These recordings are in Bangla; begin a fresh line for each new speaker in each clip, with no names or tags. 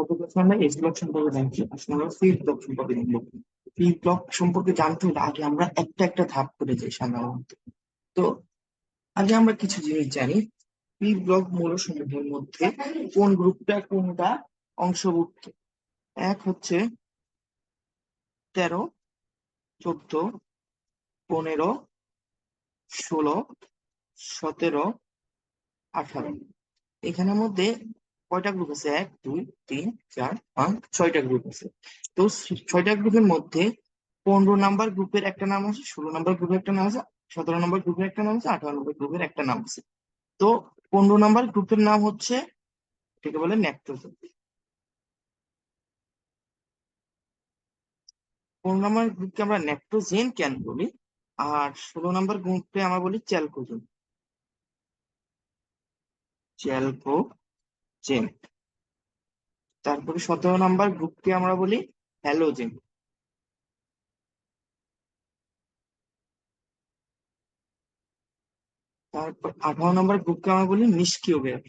গত ক্লাসে আমরা এস ব্লক সম্পর্কে জানছি, আসলে আমরা সি ব্লক সম্পর্কে জানবো। সি ব্লক সম্পর্কে জানতে হলে আগে আমরা একটা একটা ধাপ করে যাই সাধারণত। তো আগে আমরা কিছু জিনিস জানি। পি ব্লক মৌলসমূহের মধ্যে কোন গ্রুপটা কোনটা অংশভুক্ত। এক হচ্ছে 13, 14, 15, 16, 17, 18। এখানের মধ্যে কয়টা গ্রুপ আছে? 1, 2, 3, 4, 5, 6টা গ্রুপ আছে। তো 6টা গ্রুপের মধ্যে 15 নাম্বার গ্রুপের একটা নাম আছে, 16 নাম্বার গ্রুপের একটা নাম আছে, 17 নম্বর গ্রুপের একটা নাম আছে, 18 নম্বর গ্রুপের একটা নাম আছে। তো 15 নাম্বার গ্রুপের নাম হচ্ছে, এটাকে বলে ন্যাক্টোজেন। 15 নাম্বার গ্রুপকে আমরা ন্যাক্টোজেন কেন বলি, আর 16 নাম্বার গ্রুপকে আমরা বলি চ্যালকোজেন। চ্যালকোজেন। তারপরে 17 নাম্বার গ্রুপকে আমরা বলি হ্যালোজেন। তারপর 18 নম্বর গ্রুপকে আমরা বলি নিষ্ক্রিয় গ্যাস।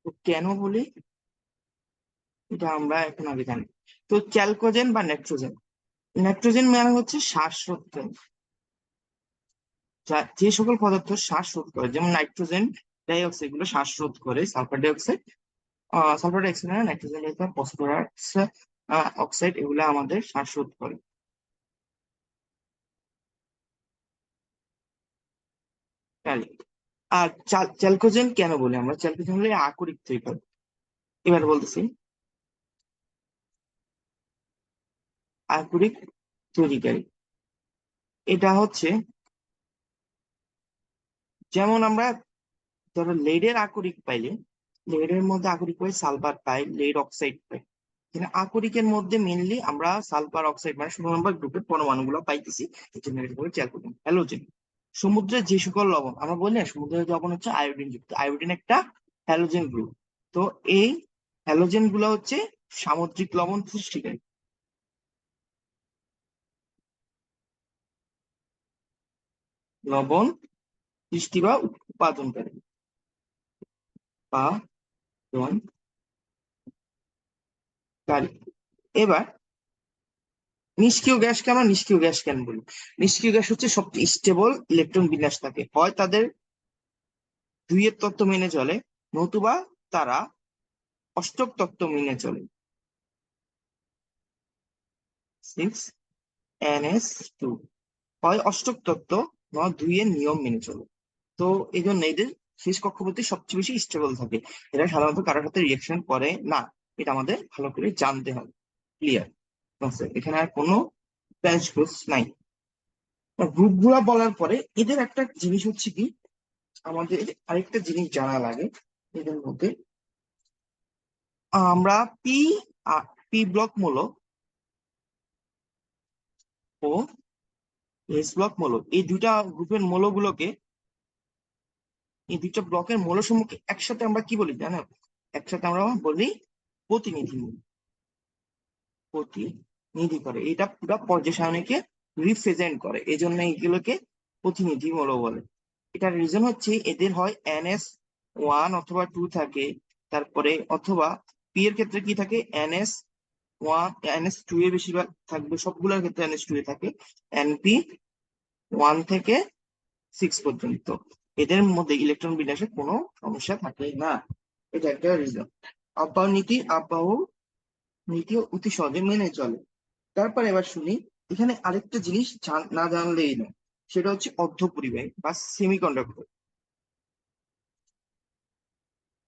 তো কেন বলি এটা আমরা এখন আগে জানি। তো চ্যালকোজেন বা নাইট্রোজেন, নাইট্রোজেন মানে হচ্ছে শ্বাসরোধকারী। যে সকল পদার্থ শ্বাসরোধ করে, যেমন নাইট্রোজেন ডাই অক্সাইড গুলো শ্বাসরোধ করে, sulphur die oxide, sulphur die oxide না, nitrogen die oxide, phosphorus oxide, এগুলো আমাদের শ্বাসরোধ করে। তাহলে আর চ্যালকোজেন কেন বলি আমরা? চ্যালকোজেন হলে আকরিক তৈরি করে। এবার বলতেছি, আকরিক তৈরিকারী। এটা হচ্ছে, যেমন আমরা ধরো লেডের আকরিক পাইলে, লেডের মধ্যে আকরিক পাই, সালফার পাই, লেড অক্সাইড পাই। এখানে আকরিকের মধ্যে মেনলি আমরা সালফার অক্সাইড মানে 16 নম্বর গ্রুপের পরমাণুগুলো পাইতেছি। এই জন্য এটাকে বলে চ্যালকোজেন। হ্যালোজেন, সমুদ্রের যে সকল লবণ, আমরা বলি না সমুদ্রের লবণ হচ্ছে আয়োডিন যুক্ত, আয়োডিন একটা হ্যালোজেন গ্রুপ। তো এই হ্যালোজেন গুলো হচ্ছে সামুদ্রিক লবণ সৃষ্টিকারী। লবণ সৃষ্টি বা উৎপাদনকারী, উৎপাদনকারী। এবার নিষ্ক্রিয় গ্যাসকে আমরা নিষ্ক্রিয় গ্যাস কেন বলি? নিষ্ক্রিয় গ্যাস হচ্ছে সবচেয়ে স্টেবল ইলেকট্রন বিন্যাস থাকে, হয় তাদের দুইয়ের তত্ত্ব মেনে চলে, নতুবা তারা অষ্টক তত্ত্ব মেনে চলে। 6 NH2, হয় অষ্টক তত্ত্ব নয় দুইয়ের নিয়ম মেনে চলে। তো এই জন্য এদের শেষ কক্ষপথে সবচেয়ে বেশি স্টেবল থাকে। এরা সাধারণত কারোর সাথে রিয়েকশন করে না, এটা আমাদের ভালো করে জানতে হবে। ক্লিয়ার? এখানে আর কোনো ব্যাচ নাই। গ্রুপ গুলা বলার পরে এদের একটা জিনিস হচ্ছে কি, আমাদের আরেকটা জিনিস জানা লাগে এদের মধ্যে। আমরা পি পি ব্লক মূলক ও এস ব্লক মূলক, এই দুইটা গ্রুপের মৌলগুলোকে, এই দুইটা ব্লকের মৌল সমূহকে একসাথে আমরা কি বলি জানো? একসাথে আমরা বলি প্রতিনিধি মৌল। প্রতিনিধি করে, এটা পুরো পর্যায় সারণীকে রিপ্রেজেন্ট করে, এই জন্য এগুলোকে প্রতিনিধি মৌল বলে। এটার রিজন হচ্ছে এদের হয় NS1 অথবা 2 থাকে, তারপরে অথবা পি এর ক্ষেত্রে কি থাকে, NS1 NS2 এ বেশিরভাগ থাকবে, সবগুলোর ক্ষেত্রে NS2 এ থাকে, NP1 থেকে 6 পর্যন্ত। এদের মধ্যে ইলেকট্রন বিন্যাসে কোনো সমস্যা থাকে না। এটা একটা রিজন। আবহাওয়া নীতি অতি সহজে মেনে চলে। তারপর এবার শুনি, এখানে আরেকটা জিনিস না জানলেই না, সেটা হচ্ছে অর্ধপরিবাহী বা সেমিকন্ডাক্টর।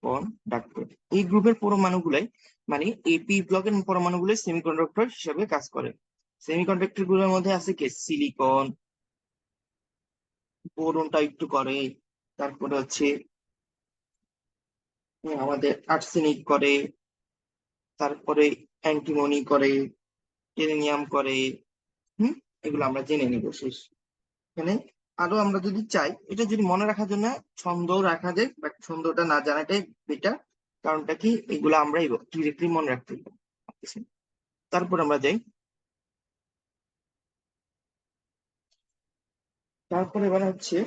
কন্ডাক্টর, এই গ্রুপের পরমাণুগুলাই, মানে এপি ব্লকের পরমাণুগুলো সেমিকন্ডাক্টর হিসেবে কাজ করে। সেমিকন্ডাক্টর গুলোর মধ্যে আছে কি, সিলিকন, বোরনটা একটু করে, তারপরে হচ্ছে আমাদের আর্সেনিক করে, তারপরে অ্যান্টিমনি করে, টেলেনিয়াম করে। হুম, এগুলো আমরা জেনে নিব শেষ। এখানে আরো আমরা যদি চাই, এটা যদি মনে রাখার জন্য ছন্দ রাখা যায়, বাট ছন্দটা না জানাটাই বেটার। কারণটা কি, এগুলো আমরা ডিরেক্টলি মনে রাখতে পারতেছি। তারপর আমরা যাই, তারপর এবার হচ্ছে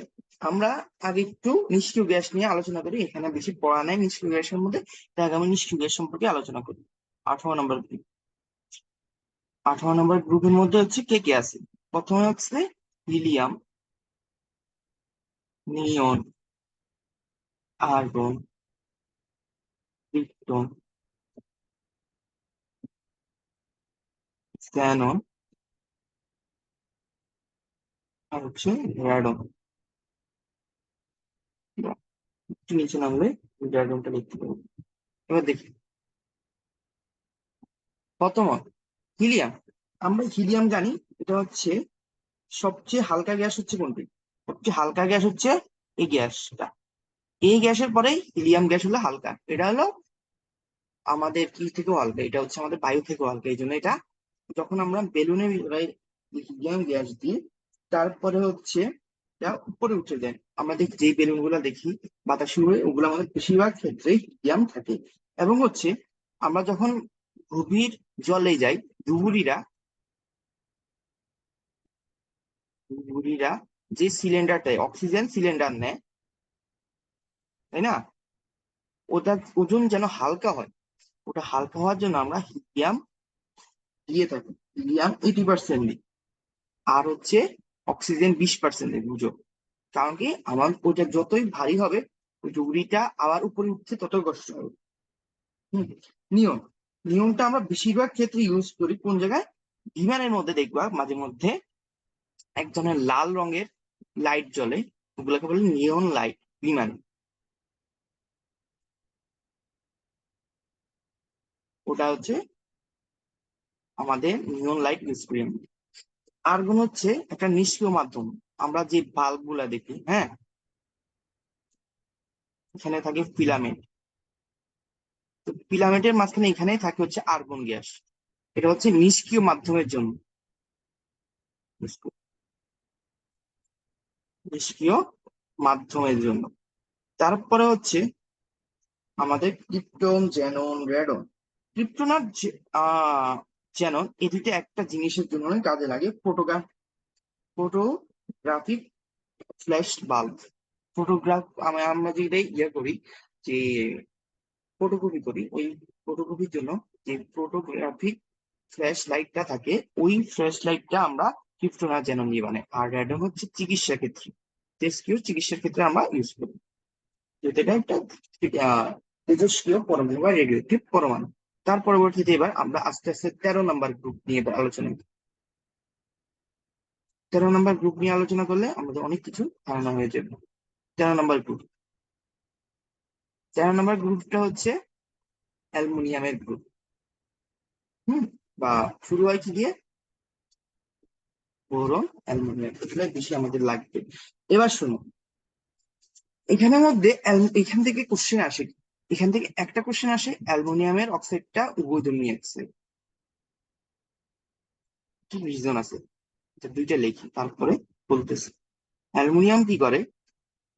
আমরা আগে একটু নিষ্ক্রিয় গ্যাস নিয়ে আলোচনা করি, এখানে বেশি পড়া নাই নিষ্ক্রিয় গ্যাসের মধ্যে, তাই আগে আমি নিষ্ক্রিয় গ্যাস সম্পর্কে আলোচনা করি। 18 নম্বর গ্রুপ। 18 নম্বর গ্রুপের মধ্যে হচ্ছে কে কে আছে। প্রথমে হচ্ছে হিলিয়াম, নিয়ন, আর্গন, ক্রিপ্টন, ক্যানন, আর হচ্ছে র্যাডন। একটু নিচে নামলে র্যাডনটা লিখতে পারবো। এবার দেখি প্রথম হিলিয়াম। আমরা হিলিয়াম জানি, এটা হচ্ছে সবচেয়ে হালকা গ্যাস হচ্ছে কোনটি, সবচেয়ে হালকা গ্যাস হচ্ছে এই গ্যাসটা। এই গ্যাসের পরে হিলিয়াম গ্যাস হলো হালকা, এটা হলো আমাদের কি থেকেও হালকা, এটা হচ্ছে আমাদের বায়ু থেকেও হালকা। এই জন্য এটা যখন আমরা বেলুনের ভিতরে হিলিয়াম গ্যাস দিই, তারপরে হচ্ছে এটা উপরে উঠে যায়। আমরা দেখি যে বেলুন গুলা দেখি বাতাসে উড়ে, ওগুলো আমাদের বেশিরভাগ ক্ষেত্রে হিলিয়াম থাকে। এবং হচ্ছে আমরা যখন গভীর জলে যাই, ডুবুরিরা ডুবুরিরা যে সিলিন্ডারটায় অক্সিজেন সিলিন্ডার নেয়, তাই না, ওটার ওজন যেন হালকা হয়, ওটা হালকা হওয়ার জন্য আমরা হিলিয়াম দিয়ে থাকি। হিলিয়াম 80% দিই, আর হচ্ছে অক্সিজেন 20% দিই, বুঝো। কারণ কি, আমার ওটা যতই ভারী হবে, ওই ডুবুরিটা আবার উপরে উঠতে ততই কষ্ট হবে। হম। নিয়ন। নিয়নটা আমরা বেশিরভাগ ক্ষেত্রে ইউজ করি কোন জায়গায়, বিমানের মধ্যে দেখবা মাঝে মধ্যে এক ধরনের লাল রঙের লাইট জ্বলে, ওগুলোকে বলে নিয়ন লাইট বিমান। ওটা হচ্ছে আমাদের নিয়ন লাইট ইউজ করি আমরা। আর্গন হচ্ছে একটা নিষ্ক্রিয় মাধ্যম। আমরা যে বাল্ব গুলা দেখি, হ্যাঁ, এখানে থাকে ফিলামেন্ট। তো ফিলামেন্টের মাঝখানে এখানেই থাকে হচ্ছে আর্গন গ্যাস। এটা হচ্ছে নিষ্ক্রিয় মাধ্যমের জন্য, নিষ্ক্রিয় মাধ্যমের জন্য। তারপরে হচ্ছে আমাদের ক্রিপ্টন, জ্যানন, রেডন। ক্রিপ্টন আর জ্যানন, এই দুইটা একটা জিনিসের জন্য কাজে লাগে, ফটোগ্রাফিক ফ্ল্যাশ বাল্ব। আমরা যেটাই ইয়ে করি, যে ফটোকপি করি, ওই ফটোকপির জন্য যে ফটোগ্রাফিক ফ্ল্যাশ লাইটটা থাকে, ওই ফ্ল্যাশ লাইটটা আমরা ক্রিপ্টন আর জ্যানন দিয়ে বানাই। আর রেডন হচ্ছে চিকিৎসা ক্ষেত্রে, তেজস্ক্রিয় চিকিৎসার ক্ষেত্রে আমরা ইউজ করি, যেটা একটা তেজস্ক্রিয় পরমাণু বা রেডিওএক্টিভ পরমাণু। তার পরবর্তীতে এবার আমরা আস্তে আস্তে 13 নম্বর গ্রুপ নিয়ে এবার আলোচনা করি। 13 নম্বর গ্রুপ নিয়ে আলোচনা করলে আমাদের অনেক কিছু ধারণা হয়ে যাবে। 13 নম্বর গ্রুপ। 13 নম্বর গ্রুপটা হচ্ছে অ্যালুমিনিয়ামের গ্রুপ। হুম। বা শুরু হয় কি দিয়ে, বোরন, অ্যালুমিনিয়াম, এগুলো বেশি আমাদের লাগবে। এবার শোনো, এখানের মধ্যে এখান থেকে কোশ্চেন আসে, এখান থেকে একটা কোশ্চেন আসে, অ্যালুমিনিয়ামের অক্সাইডটা উভয়ধর্মী অক্সাইড, কি রিজন আছে, এটা দুইটা লিখি তারপরে বলতেছি। অ্যালুমিনিয়াম কি করে,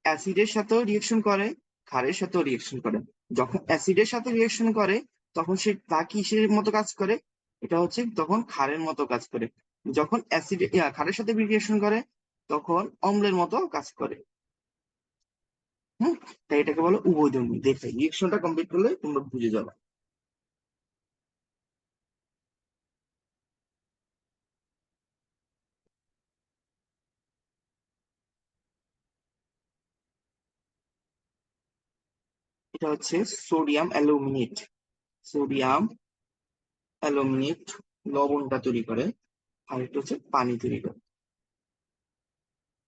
অ্যাসিডের সাথেও রিয়েকশন করে, ক্ষারের সাথেও রিয়েকশন করে। যখন অ্যাসিডের সাথে রিয়েকশন করে, তখন সে তা কিসের মতো কাজ করে, এটা হচ্ছে তখন ক্ষারের মতো কাজ করে। যখন ক্ষারের সাথে রিয়েকশন করে, তখন অম্লের মতো কাজ করে। হুম। তাই এটাকে বলো উভয়ধর্মী। দেখে রিয়েকশনটা কমপ্লিট করলে তোমরা বুঝে যাবে। এটা হচ্ছে সোডিয়াম অ্যালুমিনেট। সোডিয়াম অ্যালুমিনেট লবণটা তৈরি করে, আর এটা হচ্ছে পানি তৈরি করে।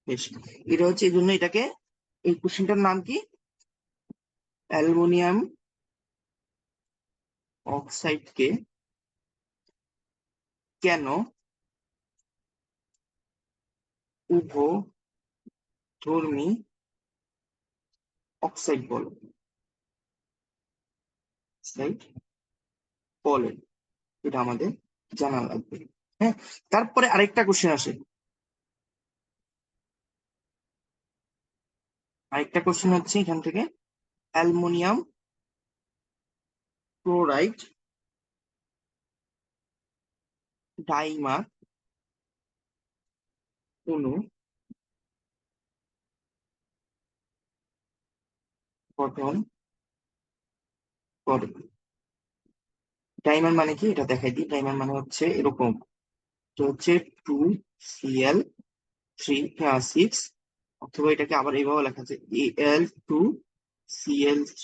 বেশ। এটা হচ্ছে এই জন্য এটাকে, এই কোশ্চেনটার নাম কি, অ্যালুমিনিয়াম অক্সাইডকে কেন উভধর্মী অক্সাইড বলে, অক্সাইড বলে, এটা আমাদের জানা লাগবে। হ্যাঁ। তারপরে আরেকটা কোশ্চেন আসে, আরেকটা কোশ্চেন হচ্ছে এখান থেকে, অ্যালুমিনিয়াম ক্লোরাইড ডাইমার অণু গঠন করে। ডাইমার মানে কি এটা দেখাই দিই। ডাইমার মানে হচ্ছে এরকম, তো হচ্ছে 2Cl3 6, অথবা এটাকে আবার এইভাবে লেখা আছে Al2Cl3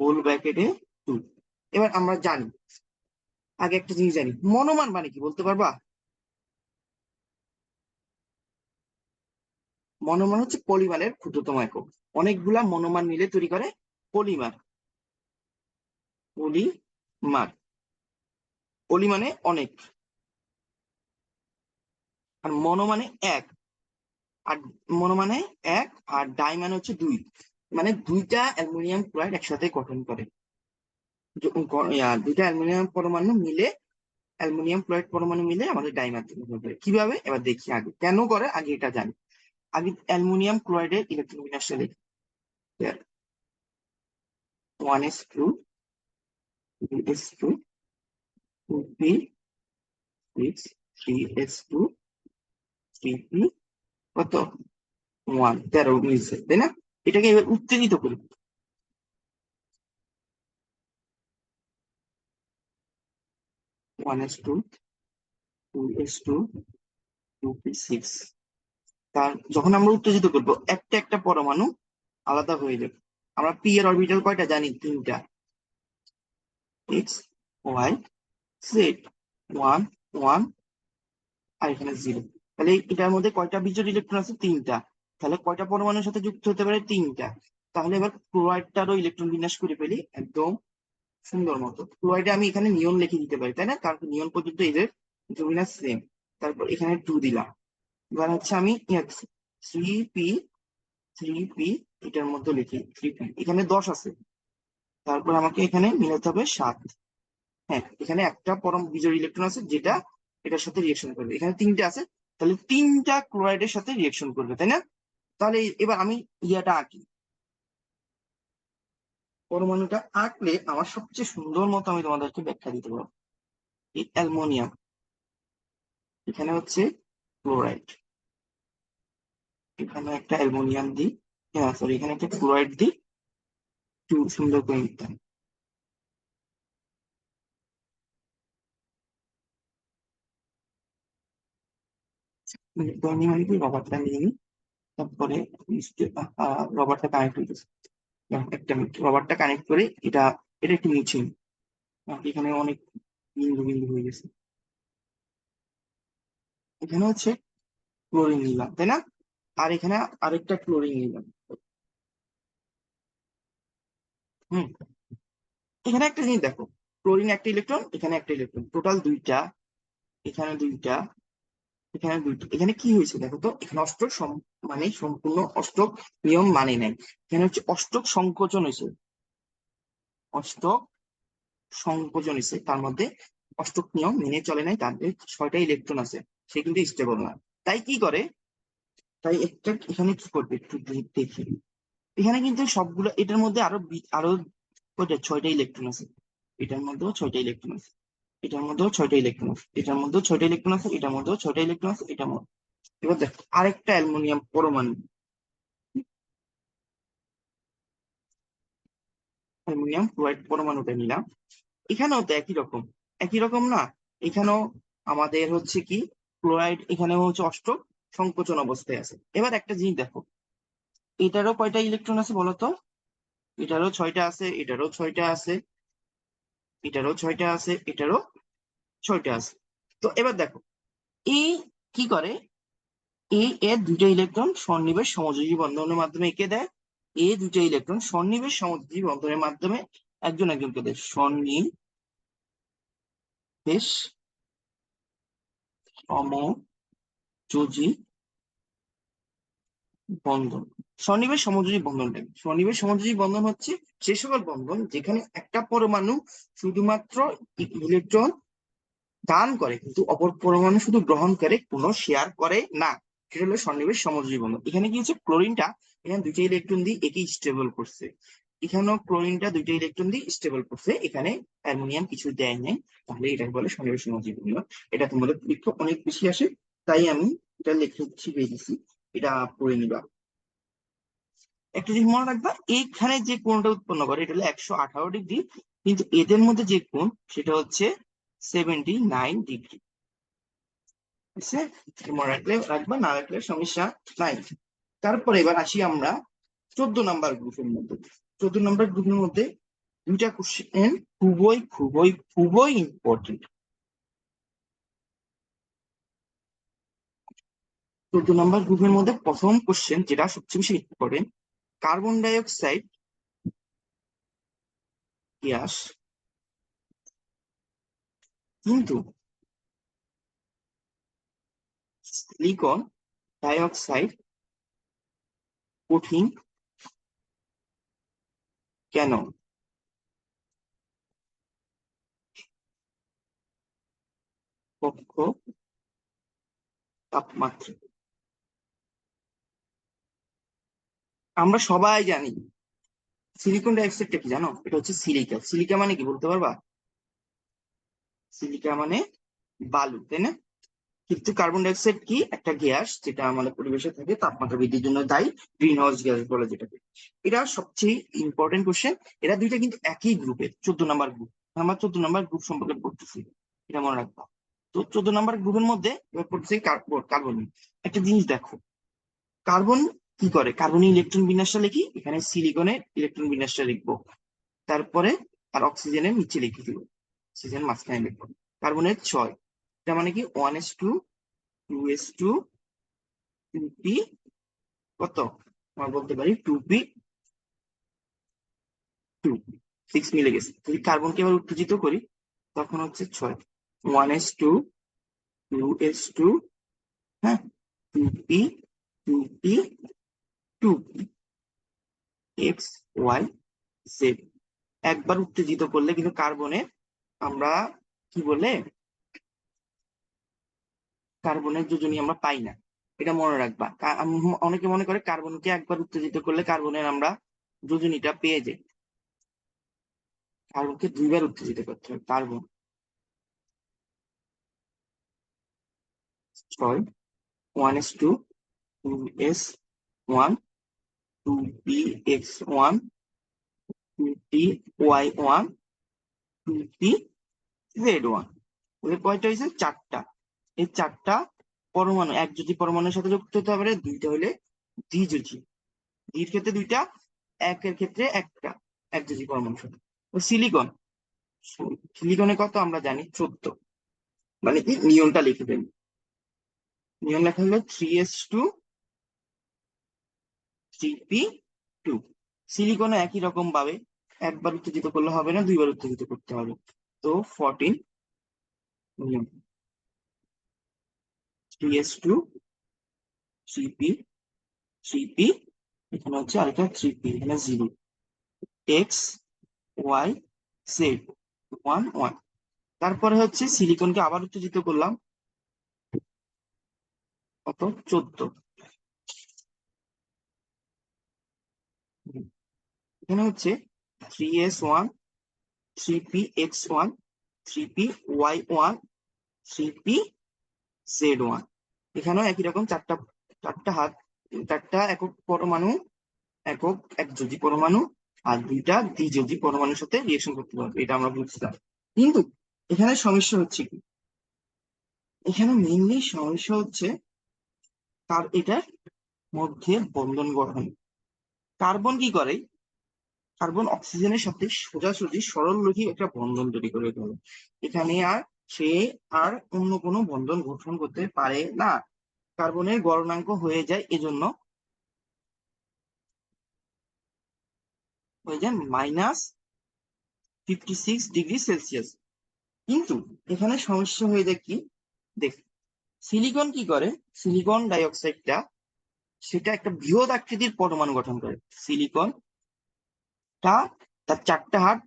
হোল ব্র্যাকেটে 2। এবার আমরা জানি, আগে একটা জিনিস জানি, মনোমার মানে কি বলতে পারবা? মনোমার হচ্ছে পলিমারের ক্ষুদ্রতম একক। অনেকগুলা মনোমার মিলে তৈরি করে পলিমার। পলিমার, পলি মানে অনেক, আর মনো মানে এক। আর মনো মানে এক, আর ডাই মানে হচ্ছে দুই। মানে দুইটা অ্যালুমিনিয়াম ক্লোরাইড একসাথে গঠন করে। দুইটা অ্যালুমিনিয়াম পরমাণু মিলে, অ্যালুমিনিয়াম ক্লোরাইড পরমাণু মিলে আমাদের ডাইমার তৈরি করে। কিভাবে এবার দেখি, আগে কেন করে আগে এটা জানি। আগে অ্যালুমিনিয়াম ক্লোরাইডের ইলেকট্রন বিন্যাসটা দেখি। 1s2, 2s2, 2p6, 3s2, 3p, কত 1, 13 মিলছে, তাই না? এটাকে এবার উত্তেজিত করি। 1s2, 2s2, 2p6, তার যখন আমরা উত্তেজিত করবো একটা একটা পরমাণু আলাদা হয়ে যাবে। আমরা পি এর অরবিটাল কয়টা জানি? তিনটা, এক্স, ওয়াই, জেড। 1, 1, আর এখানে 0। তাহলে এটার মধ্যে কয়টা বিজোড় ইলেকট্রন আছে? তিনটা। তাহলে কয়টা পরমাণুর সাথে যুক্ত হতে পারে? তিনটা। তাহলে এবার ক্লোরাইডটারও ইলেকট্রন বিন্যাস করে ফেলি একদম সুন্দর মতো। ক্লোরাইডে আমি এখানে নিয়ন লিখে দিতে পারি, তাই না? কারণ নিয়ন পর্যন্ত এদের ইলেকট্রন বিন্যাস সেম। তারপর এখানে 2 দিলাম। এবার হচ্ছে আমি 3p, 3p এটার মধ্যে লিখি 3p, এখানে 10 আছে। তারপর আমাকে এখানে মিলাতে হবে 7। হ্যাঁ, এখানে একটা পরম বিজোড় ইলেকট্রন আছে যেটা এটার সাথে রিয়েকশন করবে। এখানে তিনটা আছে, তাহলে তিনটা ক্লোরাইডের সাথে রিয়েকশন করবে, তাই না? তাহলে এবার আমি ইয়াটা আঁকি, পরমাণুটা আঁকলে আমার সবচেয়ে সুন্দর মতো আমি তোমাদেরকে ব্যাখ্যা দিতে পারবো। এই অ্যালমোনিয়াম, এখানে হচ্ছে ক্লোরাইড, এখানে একটা অ্যালমোনিয়াম দিই, হ্যাঁ সরি, এখানে একটা ক্লোরাইড দিই, একটু সুন্দর করে নিতে হবে। মানে কি রবারটা নিয়ে নিই, তারপরে রবারটা কানেক্ট হয়ে গেছে। একটা মিনিট, রবারটা কানেক্ট করে এটা, এটা একটু নিচে নিই। এখানে অনেক বিন্দু বিন্দু হয়ে গেছে। এখানে হচ্ছে ক্লোরিন নিলাম, তাই না? আর এখানে আরেকটা ক্লোরিন নিলাম। হুম, এখানে একটা জিনিস দেখো, ক্লোরিন একটা ইলেকট্রন, এখানে একটা ইলেকট্রন, টোটাল দুইটা। এখানে দুইটা, এখানে দুইটা। এখানে কি হয়েছে দেখো তো, এখানে অষ্টক মানে সম্পূর্ণ অষ্টক নিয়ম মানে নাই। এখানে হচ্ছে অষ্টক সংকোচন হয়েছে, অষ্টক সংকোচন হয়েছে, তার মধ্যে অষ্টক নিয়ম মেনে চলে নাই, তাদের 6টা ইলেকট্রন আছে, সে কিন্তু স্টেবল না। তাই কি করে, তাই একটা এখানে কি করবে একটু দেখি। এখানে কিন্তু সবগুলো, এটার মধ্যে আরো আরো কয়টা 6টা ইলেকট্রন আছে, এটার মধ্যেও 6টা ইলেকট্রন আছে, এটার মধ্যেও 6টা ইলেকট্রন আছে, এটার মধ্যেও 6টা ইলেকট্রন আছে, এটার মধ্যেও 6টা ইলেকট্রন আছে, এটার মধ্যে। এবার দেখ আরেকটা অ্যালুমিনিয়াম পরমাণু, অ্যালুমিনিয়াম ক্লোরাইড পরমাণুটা নিলাম। এখানেও তো একই রকম, একই রকম না? এখানেও আমাদের হচ্ছে কি, ক্লোরাইড এখানেও হচ্ছে অষ্টক সংকোচন অবস্থায় আছে। এবার একটা জিনিস দেখো, এটারও কয়টা ইলেকট্রন আছে বলতো? এটারও 6টা আছে, এটারও 6টা আছে, এটারও 6টা আছে, এটারও 6টা আছে। তো এবার দেখো, এই কি করে, এই এর দুইটা ইলেকট্রন সন্নিবেশ সমযোজী বন্ধনের মাধ্যমে একে দেয়, এ দুইটা ইলেকট্রন সন্নিবেশ সমযোজী বন্ধনের মাধ্যমে একজন একজনকে দেয়। সন্নিবেশ সমযোজী বন্ধন। সন্নিবেশ সমযোজী বন্ধনটা কি? সন্নিবেশ সমযোজী বন্ধন হচ্ছে সে সকল বন্ধন যেখানে একটা পরমাণু শুধুমাত্র ইলেকট্রন দান করে, কিন্তু অপর পরমাণু শুধু গ্রহণ করে, কোনো শেয়ার করে না। সেটা হলো সন্নিবেশ সমযোজী বন্ধন। এখানে কি হচ্ছে, ক্লোরিনটা এখানে দুইটা ইলেকট্রন দিয়ে একে স্টেবল করছে, এখানেও ক্লোরিনটা দুইটা ইলেকট্রন দিয়ে স্টেবল করছে, এখানে অ্যালুমিনিয়াম কিছু দেয় নাই। তাহলে এটাকে বলে সন্নিবেশ সমযোজী বন্ধন। এটা তোমাদের পরীক্ষা অনেক বেশি আসে, তাই আমি এটা লিখে দিচ্ছি, এটা পড়ে নিবা। একটা জিনিস মনে রাখবা, এইখানে যে কোণটা উৎপন্ন করে এটা হলো 118 ডিগ্রি, কিন্তু এদের মধ্যে যে কোণ সেটা হচ্ছে 79 ডিগ্রি। ঠিক আছে, মনে রাখলে রাখবা, না রাখলে সমস্যা নাই। তারপরে এবার আসি আমরা 14 নম্বর গ্রুপের মধ্যে। 14 নম্বর গ্রুপের মধ্যে দুইটা কোশ্চেন খুবই খুবই খুবই ইম্পর্টেন্ট। 14 নম্বর গ্রুপের মধ্যে প্রথম কোশ্চেন যেটা সবচেয়ে বেশি important, carbon die oxide gas কিন্তু সিলিকন ডাই অক্সাইড কঠিন কেন? কক্ষ তাপমাত্রা। আমরা সবাই জানি সিলিকন ডাই অক্সাইডটা কি জানো? এটা হচ্ছে সিলিকা। সিলিকা মানে কি বলতে পারবা? সিলিকা মানে বালু, তাই না? কিন্তু কার্বন ডাই অক্সাইড কি? একটা গ্যাস যেটা আমাদের পরিবেশে থাকে, তাপমাত্রা বৃদ্ধির জন্য দায়ী, গ্রিন হাউস গ্যাস বলে যেটাকে। এটা সবচেয়ে ইম্পর্টেন্ট কোশ্চেন। এরা দুইটা কিন্তু একই গ্রুপের, 14 নম্বর গ্রুপ। আমরা 14 নম্বর গ্রুপ সম্পর্কে পড়তেছি, এটা মনে রাখবা। তো 14 নম্বর গ্রুপের মধ্যে এবার পড়তেছি কার্বন। একটা জিনিস দেখো, কার্বন কি করে? কার্বনের ইলেকট্রন বিন্যাসটা লিখি, এখানে সিলিকনের ইলেকট্রন বিন্যাসটা লিখবো, তারপরে আর অক্সিজেনের নিচে লিখে দিব, অক্সিজেন মাঝখানে লিখবো। কার্বনের 6, এটা মানে কি 1s2, 2s2, 2p, কত আমরা বলতে পারি 2p2, 6 মিলে গেছে। যদি কার্বনকে এবার উত্তেজিত করি তখন হচ্ছে 6, 1s2, 2s2, হ্যাঁ, 2p, 2p, 2p, x Y Z. একবার উত্তেজিত করলে কিন্তু কার্বনের আমরা কি বলে, কার্বনের যোজনী আমরা পাই না, এটা মনে রাখবা। অনেকে মনে করে কার্বনকে একবার উত্তেজিত করলে কার্বনের আমরা যোজনীটা পেয়ে যাই। কার্বনকে দুইবার উত্তেজিত করতে হবে। Carbon 6, 1s2, 2s1, 2px1, 2py1, 2pz1। ওদের কয়টা হয়েছে? 4টা। এই 4টা পরমাণু একযোজি পরমাণুর সাথে যুক্ত হতে হবে, দুইটা হলে দ্বিযোজি। দ্বির ক্ষেত্রে দুইটা, একের ক্ষেত্রে একটা, একযোজি পরমাণুর সাথে। সিলিকন, সিলিকনে কত আমরা জানি? 14। মানে কি, নিয়নটা লিখে দেন। নিয়ন লেখা হলো 3s2, 3p2। সিলিকনে একই রকম ভাবে একবার উত্তেজিত করলে হবে না, দুইবার উত্তেজিত করতে হবে। তো 14 নিয়ন, 3s2, 3p, 3p, এখানে হচ্ছে আরেকটা 3p, এখানে 0, এক্স ওয়াই জেড, 1 1। তারপরে হচ্ছে সিলিকনকে আবার উত্তেজিত করলাম, কত? 14। এখানে হচ্ছে 3s1, 3px1, 3py1, 3pz1। এখানেও একই রকম চারটা, চারটা হাত, চারটা একক পরমাণু, একক একযোজি পরমাণু, আর দুইটা দ্বিযোজি পরমাণুর সাথে রিয়েকশন করতে পারবে, এটা আমরা বুঝছিলাম। কিন্তু এখানে সমস্যা হচ্ছে কি, এখানে মেইনলি সমস্যা হচ্ছে তার এটার মধ্যে বন্ধন গঠন। কার্বন কি করে? কার্বন অক্সিজেনের সাথে সোজাসুজি সরলরৈখিক একটা বন্ধন তৈরি করে ফেলে। এখানে আর সে আর অন্য কোনো বন্ধন গঠন করতে পারে না। কার্বনের গলনাঙ্ক হয়ে যায়, এজন্য হয়ে যায় -56 ডিগ্রি সেলসিয়াস। কিন্তু এখানে সমস্যা হয়ে যায় কি, দেখ, সিলিকন কি করে? সিলিকন ডাই অক্সাইডটা সেটা একটা বৃহৎ আকৃতির পরমাণু গঠন করে। সিলিকনটা তার 4টা হাত,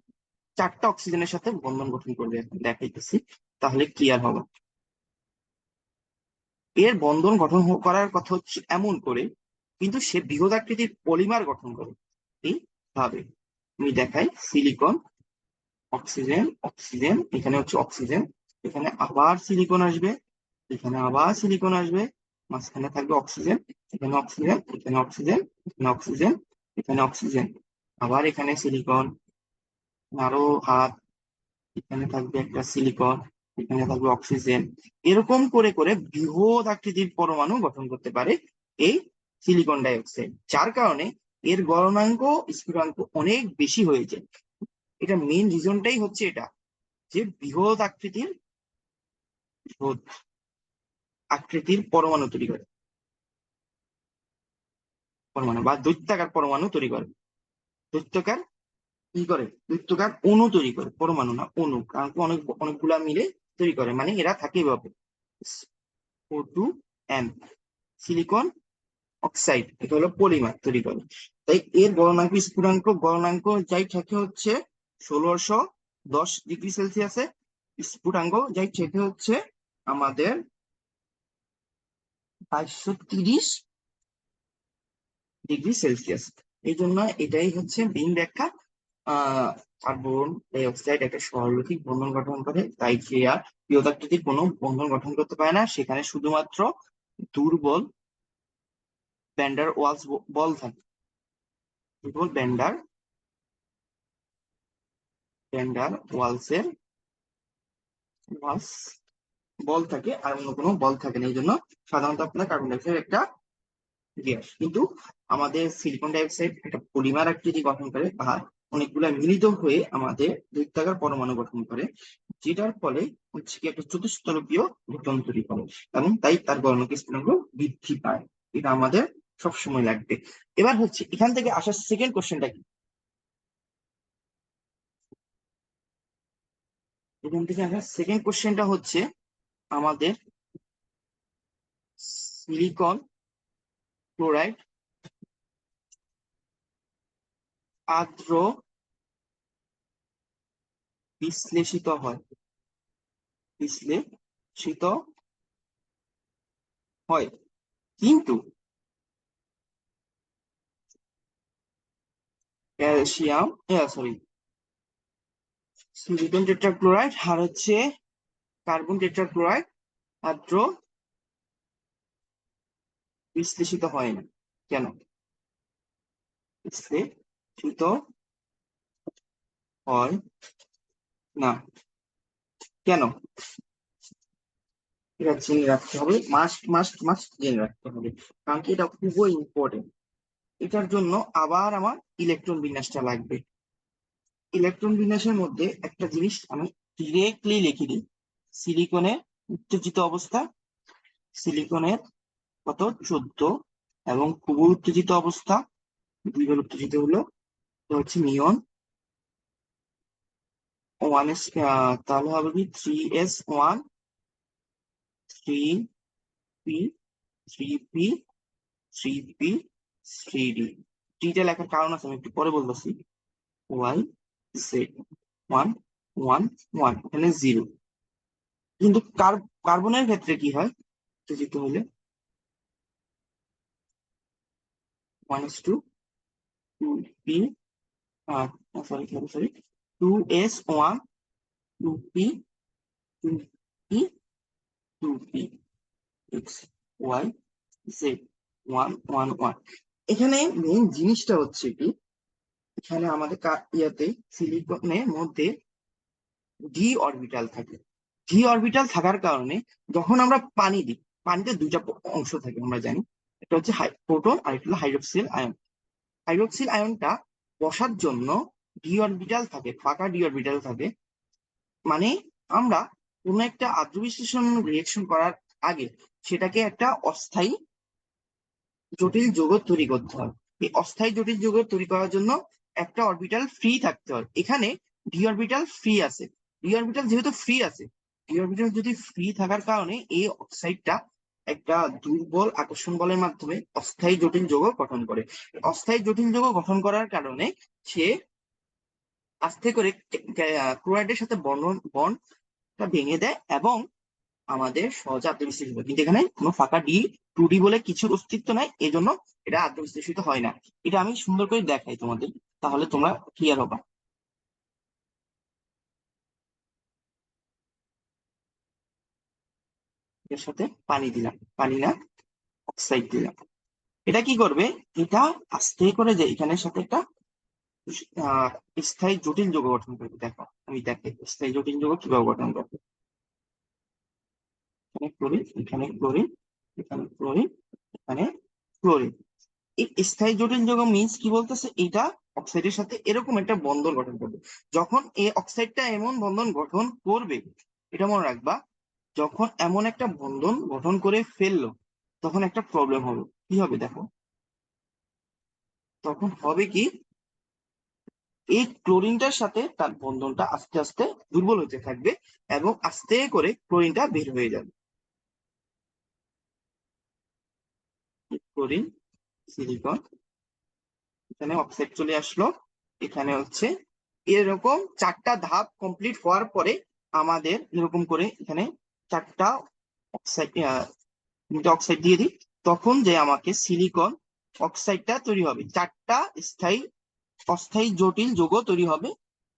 4টা অক্সিজেনের সাথে বন্ধন গঠন করবে, দেখাইতেছি তাহলে ক্লিয়ার হবে। এর বন্ধন গঠন করার কথা হচ্ছে এমন করে, কিন্তু সে বৃহদাকৃতির পলিমার গঠন করে এইভাবে। আমি দেখাই, সিলিকন, অক্সিজেন, অক্সিজেন, এখানে হচ্ছে অক্সিজেন, এখানে আবার সিলিকন আসবে, এখানে আবার সিলিকন আসবে, মাঝখানে থাকবে অক্সিজেন, এখানে অক্সিজেন, এখানে অক্সিজেন, এখানে অক্সিজেন, এখানে অক্সিজেন, আবার এখানে সিলিকন, আরো হাত, এখানে থাকবে একটা সিলিকন, এখানে থাকবে অক্সিজেন। এরকম করে করে বৃহৎ আকৃতির পরমাণু গঠন করতে পারে এই সিলিকন ডাই অক্সাইড, যার কারণে এর গলনাঙ্ক স্ফুটনাঙ্ক অনেক বেশি হয়ে যায়। এটা মেইন রিজনটাই হচ্ছে এটা, যে বৃহৎ আকৃতির পরমাণু তৈরি করে, পরমাণু বা দৈত্যাকার পরমাণু তৈরি করে। দৈত্যাকার কি করে? দৈত্যাকার অণু তৈরি করে, পরমাণু না, অণু, কারণ কি অনেকগুলা মিলে তৈরি করে, মানে এরা থাকে এভাবে, O2N, সিলিকন অক্সাইড, এটা হলো পলিমার তৈরি করে। তাই এর গলনাঙ্ক যাই থাকে হচ্ছে 1610 ডিগ্রি সেলসিয়াসে, স্ফুটাঙ্ক যাই থাকে হচ্ছে আমাদের 2230 ডিগ্রি সেলসিয়াস। এই জন্য এটাই হচ্ছে মেইন ব্যাখ্যা। কার্বন ডাই অক্সাইড একটা সরলরৈখিক বন্ধন গঠন করে, তাই সে আর বৃহদাকৃতির কোনো বন্ধন গঠন করতে পারে না, সেখানে শুধুমাত্র দুর্বল ভ্যান্ডার ওয়ালস বল থাকে, দুর্বল ভ্যান্ডার ওয়ালস বল থাকে, আর অন্য কোনো বল থাকে না। এই জন্য সাধারণত আপনার কার্বন ডাইঅক্সাইড একটা গ্যাস, কিন্তু আমাদের সিলিকন ডাইঅক্সাইড একটা পলিমার আকৃতি গঠন করে, বা অনেকগুলা মিলিত হয়ে আমাদের দৈত্যাকার পরমাণু গঠন করে, যেটার ফলে হচ্ছে কি একটা চতুস্তরকীয় গঠন তৈরি করে, এবং তাই তার গলনাঙ্ক স্ফুটনাঙ্ক বৃদ্ধি পায়। এটা আমাদের সবসময় লাগবে। এবার হচ্ছে এখান থেকে আসার সেকেন্ড কোশ্চেনটা কি, এখান থেকে আসার সেকেন্ড কোশ্চেনটা হচ্ছে আমাদের সিলিকন ক্লোরাইড আদ্র বিশ্লেষিত হয়, বিশ্লেষিত হয়, কিন্তু ক্যালসিয়াম, সরি, সিলিকন টেট্রাক্লোরাইড আর হচ্ছে কার্বন টেট্রাক্লোরাইড মাত্র বিশ্লেষিত হয় না। কেন বিশ্লেষিত হয় না? কেন? এটা জেনে রাখতে হবে, মাস্ট মাস্ট মাস্ট জেনে রাখতে হবে, কারণ কি এটা খুবই ইম্পর্টেন্ট। এটার জন্য আবার আমার ইলেকট্রন বিন্যাসটা লাগবে। ইলেকট্রন বিন্যাসের মধ্যে একটা জিনিস আমি ডিরেক্টলি লিখে দিই। সিলিকনের উত্তেজিত অবস্থা, সিলিকনের কত 14, এবং খুব উত্তেজিত অবস্থা, দুইবার উত্তেজিত হলো, তো হচ্ছে নিয়ন ওয়ান এস, তাহলে হবে কি 3s1, 3p, 3p, 3p, 3d। টিটা লেখার কারণ আছে, আমি একটু পরে বলতেছি। Y Z 1 1 1, এখানে 0। কিন্তু কার্বনের ক্ষেত্রে কি হয় উত্তেজিত হলে? 1:2p, sorry sorry sorry, 2s1, 2p, 2p, 2p, X Y Z 1 1 1। এখানে মেইন জিনিসটা হচ্ছে কি, এখানে আমাদের ইয়াতে সিলিকনের মধ্যে ডি অরবিটাল থাকে। ডি অরবিটাল থাকার কারণে যখন আমরা পানি দিই, পানিতে দুইটা অংশ থাকে আমরা জানি, একটা হচ্ছে প্রোটন আর একটা হলো হাইড্রোক্সিল আয়ন। হাইড্রোক্সিল আয়নটা বসার জন্য ডি অরবিটাল থাকে, ফাঁকা ডি অরবিটাল থাকে। মানে আমরা কোনো একটা আদ্র বিশ্লেষণ রিয়েকশন করার আগে সেটাকে একটা অস্থায়ী জটিল জগৎ তৈরি করতে হয়। এই অস্থায়ী জটিল জগৎ তৈরি করার জন্য একটা অরবিটাল ফ্রি থাকতে হয়। এখানে ডি অরবিটাল ফ্রি আছে। ডি অরবিটাল যেহেতু ফ্রি আছে, ডি অরবিটাল যদি ফ্রি থাকার কারণে এই অক্সাইডটা একটা দুর্বল আকর্ষণ বলের মাধ্যমে অস্থায়ী জটিল যৌগ গঠন করে। অস্থায়ী জটিল যৌগ গঠন করার কারণে সে আস্তে করে ক্লোরাইডের সাথে বন্ডটা ভেঙে দেয়, এবং আমাদের সহজে আত্মবিশ্লেষিত হয়। কিন্তু এখানে কোনো ফাঁকা টু ডি বলে কিছুর অস্তিত্ব নাই, এজন্য এটা আত্মবিশ্লেষিত হয় না। এটা আমি সুন্দর করে দেখাই তোমাদের, তাহলে তোমরা ক্লিয়ার হবা। এর সাথে পানি দিলাম, পানি না, অক্সাইড দিলাম। এটা কি করবে, এটা আস্তে করে যে এখানের সাথে একটা আহ স্থায়ী জটিল যৌগ গঠন করবে। দেখো আমি দেখে স্থায়ী জটিল যৌগ কিভাবে গঠন করবে। এখানে ক্লোরিন, এখানে ক্লোরিন, এখানে ক্লোরিন, এখানে ক্লোরিন। এই স্থায়ী জটিল যৌগ মিন্স কি বলতেছে, এটা অক্সাইডের সাথে এরকম একটা বন্ধন গঠন করবে। যখন এই অক্সাইডটা এমন বন্ধন গঠন করবে, এটা মনে রাখবা, যখন এমন একটা বন্ধন গঠন করে ফেললো তখন একটা প্রবলেম হবে। কি হবে দেখো, তখন হবে কি, এই ক্লোরিনটার সাথে তার বন্ধনটা আস্তে আস্তে দুর্বল হতে থাকবে এবং আস্তে করে ক্লোরিনটা বের হয়ে যাবে। ক্লোরিন, সিলিকন, এখানে অক্সাইড চলে আসলো, এখানে হচ্ছে এরকম চারটা ধাপ কমপ্লিট হওয়ার পরে আমাদের এরকম করে এখানে চারটা অক্সাইড অক্সাইড দিয়ে দিই, তখন যে আমাকে সিলিকন অক্সাইডটা তৈরি হবে, চারটা স্থায়ী অস্থায়ী জটিল যৌগ তৈরি হবে।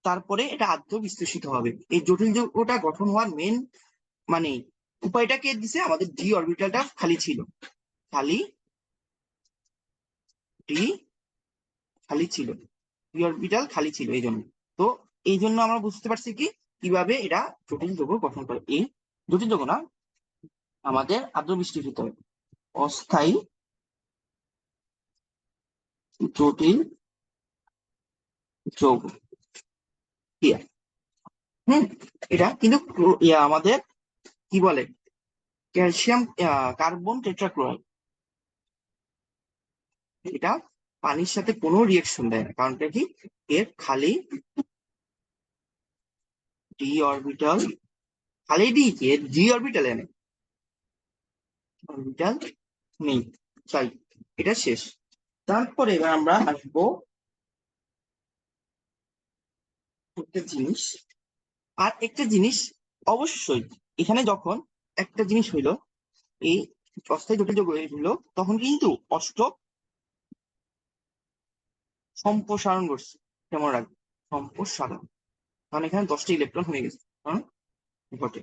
তারপরে এটা আদ্য বিশ্লেষিত হবে। এই জটিল যৌগটা গঠন হওয়ার মেন মানে উপায়টা কে দিছে, আমাদের ডি অরবিটালটা খালি ছিল, খালি ডি খালি ছিল, ডি অরবিটাল খালি ছিল এই জন্য। তো এই জন্য আমরা বুঝতে পারছি কি কিভাবে এটা জটিল যৌগ গঠন করে। এই জটিল যৌগ না, আমাদের আদ্য বিশ্লেষিত হবে অস্থায়ী জটিল যৌগ। ক্লিয়ার? হুম। এটা কিন্তু আমাদের কি বলে, ক্যালসিয়াম কার্বন টেট্রাক্লোরাইড, এটা পানির সাথে কোনো রিয়েকশন দেয় না, কারণটা কি, এর খালি ডি অরবিটাল, খালি ডি কি এর ডি অরবিটাল এনে অরবিটাল নেই, তাই এটা শেষ। তারপরে এবার আমরা আসবো একটা জিনিস, আর একটা জিনিস অবশ্যই এখানে যখন একটা জিনিস হইলো, এই অস্থায়ী জটিল যৌগ হইলো, তখন কিন্তু অষ্টক সম্প্রসারণ করছে। কেমন রাখবে, সম্প্রসারণ, কারণ এখানে 10টা ইলেকট্রন হয়ে গেছে, হ্যাঁ ঘটে।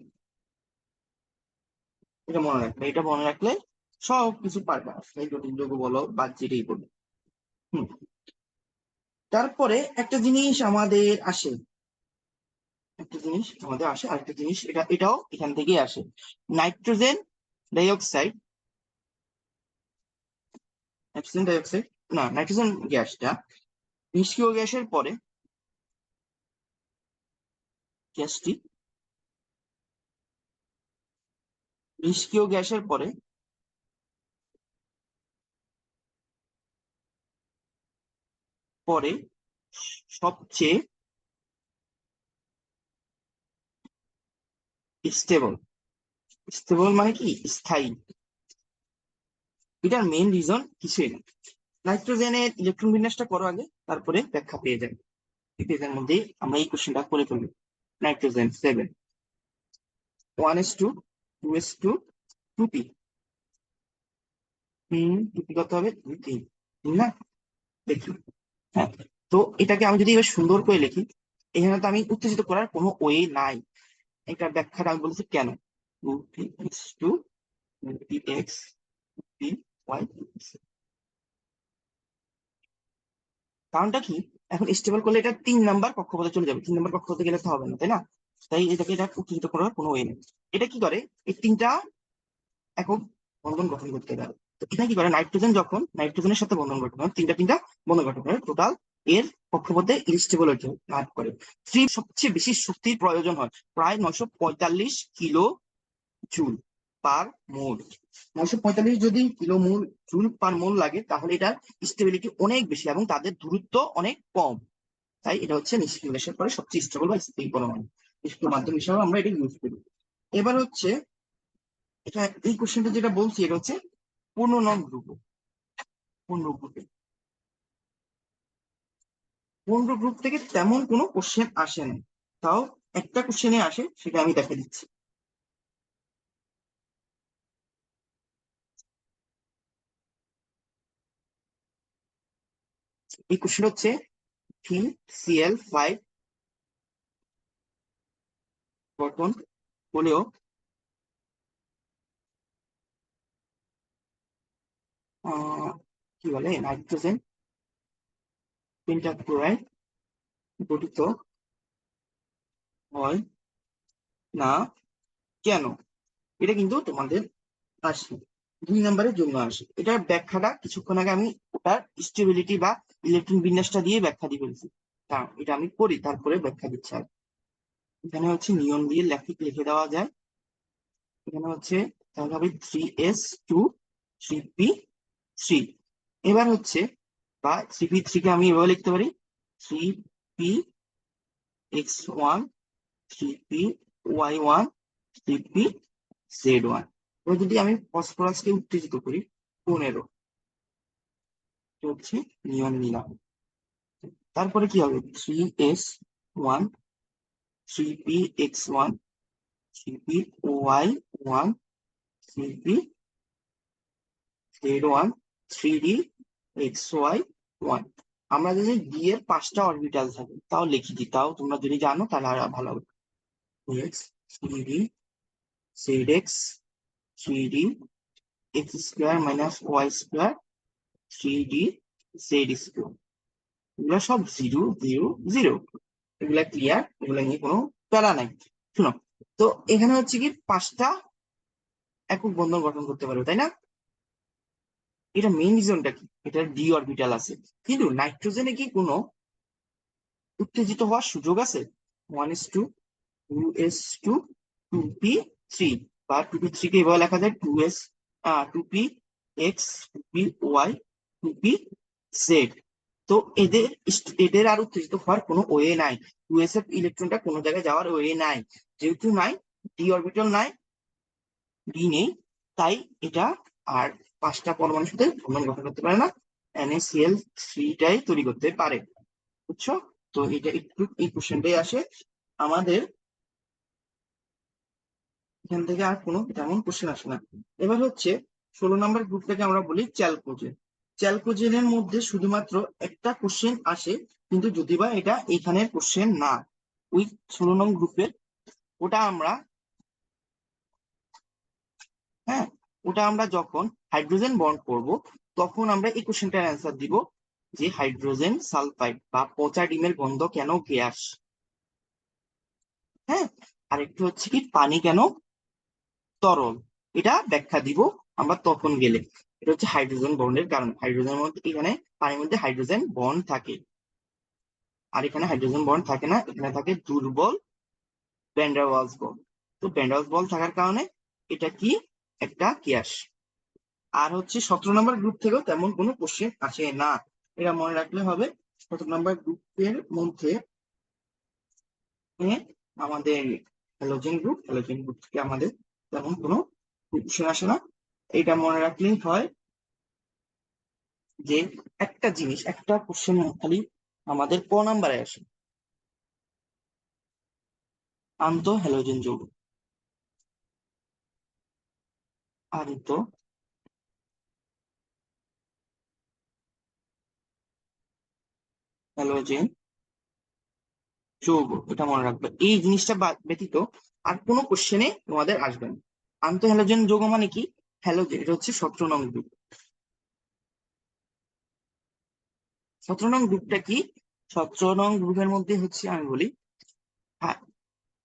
এটা মনে রাখবে, এটা মনে রাখলে সব কিছু পারবে, অস্থায়ী জটিল যৌগ বলো বা যেটাই বলো। হুম। তারপরে একটা জিনিস আমাদের আসে, একটা জিনিস আমাদের আসে, আরেকটা জিনিস, এটাও এখান থেকেই আসে। নাইট্রোজেন ডাইঅক্সাইড, নাইট্রোজেন ডাইঅক্সাইড না, নাইট্রোজেন গ্যাসটা নিষ্ক্রিয় গ্যাসের পরে, গ্যাসটি নিষ্ক্রিয় গ্যাসের পরে পরে সবচেয়ে স্টেবল, স্টেবল মানে কি স্থায়ী। এটার মেইন রিজন কিছুই না, নাইট্রোজেনের ইলেকট্রন বিন্যাসটা করো আগে, তারপরে ব্যাখ্যা পেয়ে যাবে। এই পেজের মধ্যে আমরা এই কোশ্চেনটা করে ফেলবো। নাইট্রোজেন 7, 1s2, 2s2, 2p, টুপি কত হবে, 2 3, না দেখি। হ্যাঁ, তো এটাকে আমি যদি এবার সুন্দর করে লিখি, এখানে তো আমি উত্তেজিত করার কোনো ওয়ে নাই, এটা ব্যাখ্যাটা আমি বলেছি কেন, 2p(x2, 2p(x, 2py)। কারণটা কি, এখন স্টেবল করলে এটা 3 নাম্বার কক্ষপথে চলে যাবে, 3 নাম্বার কক্ষপথে গেলে তো হবে না, তাই না? তাই এটাকে এটা উত্তেজিত করার কোনো ওয়ে নেই। এটা কি করে, এই 3টা একক বন্ধন গঠন করতে পারে। তো এটা কি করে, নাইট্রোজেন যখন নাইট্রোজেনের সাথে বন্ধন গঠন হয়, 3টা বন্ধন গঠন করে টোটাল এর কক্ষপথে ইনস্টেবিলিটি লাভ করে। সবচেয়ে বেশি শক্তির প্রয়োজন হয়, প্রায় 945 কিলো জুল পার মোল। 945 যদি কিলো মোল জুল পার মোল লাগে, তাহলে এটার স্টেবিলিটি অনেক বেশি এবং তাদের দূরত্ব অনেক কম। তাই এটা হচ্ছে নিষ্ক্রিয় গ্যাসের পরে সবচেয়ে স্টেবল বা স্থির পরমাণু, নিষ্ক্রিয় মাধ্যম হিসাবে আমরা এটা ইউজ করি। এবার হচ্ছে, এটা এই কোশ্চেনটা যেটা বলছি এটা হচ্ছে পূর্ণ নং গ্রুপ, পূর্ণ গ্রুপে, পূর্ণ গ্রুপ থেকে তেমন কোনো কোশ্চেন আসে না, তাও একটা কোশ্চেনে আসে, সেটা আমি দেখা দিচ্ছি। এই কোশ্চেন হচ্ছে FeCl5 গঠন হলেও কি বলে, নাইট্রোজেন পেন্টাক্লোরাইড গঠিত হয় না কেন? এটা কিন্তু তোমাদের আসে, 2 নম্বরের জন্য আসে। এটার ব্যাখ্যাটা কিছুক্ষণ আগে আমি ওটার স্টেবিলিটি বা ইলেকট্রন বিন্যাসটা দিয়ে ব্যাখ্যা দিয়ে ফেলছি। এটা আমি করি, তারপরে ব্যাখ্যা দিচ্ছি। আর এখানে হচ্ছে নিয়ন দিয়ে লিখে দেওয়া যায়। এখানে হচ্ছে তাহলে হবে 3s2 3p3। এবার হচ্ছে বা 3p3 কে আমি এভাবে লিখতে পারি 3p(x1) 3p(y1) 3p(z1). এবার যদি আমি ফসফরাসকে উত্তেজিত করি 15, হচ্ছে নিয়ন নিলাম। তারপরে কি হবে 3s1 3p(x1) 3p(y1) 3p(z1) 3d(xy1). আমরা যদি ডি এর 5টা অরবিটাল থাকে তাও লিখি দিই, তাও তোমরা যদি জানো তাহলে আরো ভালো হবে। x 3d zx 3d x² - y² 3d z²। এগুলো সব 0 0 0, এগুলা ক্লিয়ার, এগুলা নিয়ে কোনো প্যারা নাই। শুনো, তো এখানে হচ্ছে কি 5টা একক বন্ধন গঠন করতে পারবে, তাই না? এটা মেইন রিজনটা কি, এটা ডি অরবিটাল আছে। কিন্তু নাইট্রোজেনে কি কোনো উত্তেজিত হওয়ার সুযোগ আছে? 1s2 2s2 2p3, বা 2p3 কে এভাবে লেখা যায় 2p(x) 2p(y) 2p(z). তো এদের এদের আর উত্তেজিত হওয়ার কোনো ওয়ে নাই। 2s এর ইলেকট্রনটা কোনো জায়গায় যাওয়ার ওয়ে নাই, যেহেতু নাই, ডি অরবিটাল নাই, ডি নেই, তাই এটা আর 5টা পরমাণুর সাথে বন্ধন গঠন করতে পারে না, NaCl3টাই তৈরি করতে পারে। বুঝছো? তো এটা একটু এই কোশ্চেনটাই আসে আমাদের এখান থেকে, আর কোনো তেমন কোশ্চেন আসে না। এবার হচ্ছে 16 নম্বর গ্রুপটাকে আমরা বলি চ্যালকোজেন। চ্যালকোজেনের মধ্যে শুধুমাত্র একটা কোশ্চেন আসে, কিন্তু যদিবা এটা এখানের কোশ্চেন না, ওই 16 নং গ্রুপের, ওটা আমরা, হ্যাঁ, ওটা আমরা যখন হাইড্রোজেন বন্ড করব তখন আমরা এই কোশ্চেনটার অ্যান্সার দিব, যে হাইড্রোজেন সালফাইড বা পচা ডিমের গন্ধ কেন গ্যাস। হ্যাঁ, আর একটু হচ্ছে কি পানি কেন তরল, এটা ব্যাখ্যা দিব আমরা তখন গেলে। এটা হচ্ছে হাইড্রোজেন বন্ডের কারণ, হাইড্রোজেনের মধ্যে, এখানে পানির মধ্যে হাইড্রোজেন বন্ড থাকে, আর এখানে হাইড্রোজেন বন্ড থাকে না, এখানে থাকে দুর্বল ভ্যান ডার ওয়ালস বল। তো ভ্যান ডার ওয়ালস বল থাকার কারণে এটা কি একটা গ্যাস। আর হচ্ছে 17 নম্বর গ্রুপ থেকেও তেমন কোনো কোশ্চেন আসে না, এটা মনে রাখলে হবে। 17 নম্বর গ্রুপের মধ্যে আমাদের হ্যালোজেন গ্রুপ থেকে আমাদের তেমন কোনো কোশ্চেন আসে না, এটা মনে রাখলেই হয়। যে একটা জিনিস, একটা কোশ্চেন খালি আমাদের নাম্বারে আসে, আন্ত হ্যালোজেন যৌগ। আন্ত হ্যালোজেন যৌগ, এটা মনে রাখবে। এই জিনিসটা ব্যতীত আর কোনো কোশ্চেনে তোমাদের আসবে না। আন্ত হ্যালোজেন যৌগ মানে কি? হ্যালোজেন, এটা হচ্ছে 17 নং গ্রুপ। 17 নং গ্রুপটা কি? 17 নং গ্রুপের মধ্যে হচ্ছে আমি বলি, হ্যাঁ,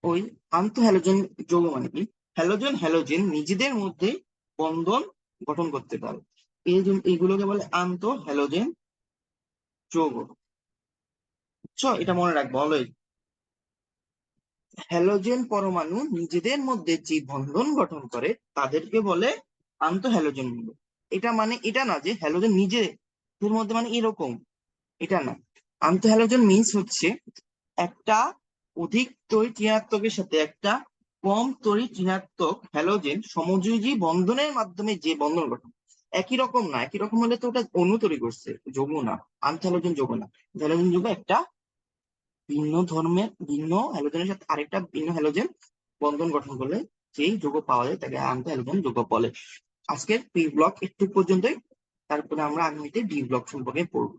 ওই আন্ত হ্যালোজেন যৌগ মানে কি, হ্যালোজেন হ্যালোজেন নিজেদের মধ্যে বন্ধন গঠন করতে পারে, এইগুলোকে বলে আন্ত হ্যালোজেন যৌগ। বুঝছো? এটা মনে রাখবো অলওয়েজ। হ্যালোজেন পরমাণু নিজেদের মধ্যে যে বন্ধন গঠন করে তাদেরকে বলে আন্ত হ্যালোজেন যৌগ। এটা মানে এটা না যে হ্যালোজেন নিজেদের মধ্যে মানে এরকম, এটা না। আন্ত হ্যালোজেন মিন্স হচ্ছে একটা অধিক তড়িৎ ঋণাত্মকের সাথে একটা কম তড়িৎ ঋণাত্মক হ্যালোজেন সমযোজী বন্ধনের মাধ্যমে যে বন্ধন গঠন। একই রকম না, একই রকম হলে তো ওটা অণু তৈরি করছে, যৌগ না। আন্ত হ্যালোজেন যৌগ না, হ্যালোজেন যৌগ একটা ভিন্ন ধর্মের ভিন্ন হ্যালোজেনের সাথে আরেকটা ভিন্ন হ্যালোজেন বন্ধন গঠন করলে যেই যৌগ পাওয়া যায় তাকে আন্ত হ্যালোজেন যৌগ বলে। আজকের পি ব্লক একটু পর্যন্তই, তারপরে আমরা আগামীতে ডি ব্লক সম্পর্কে পড়বো।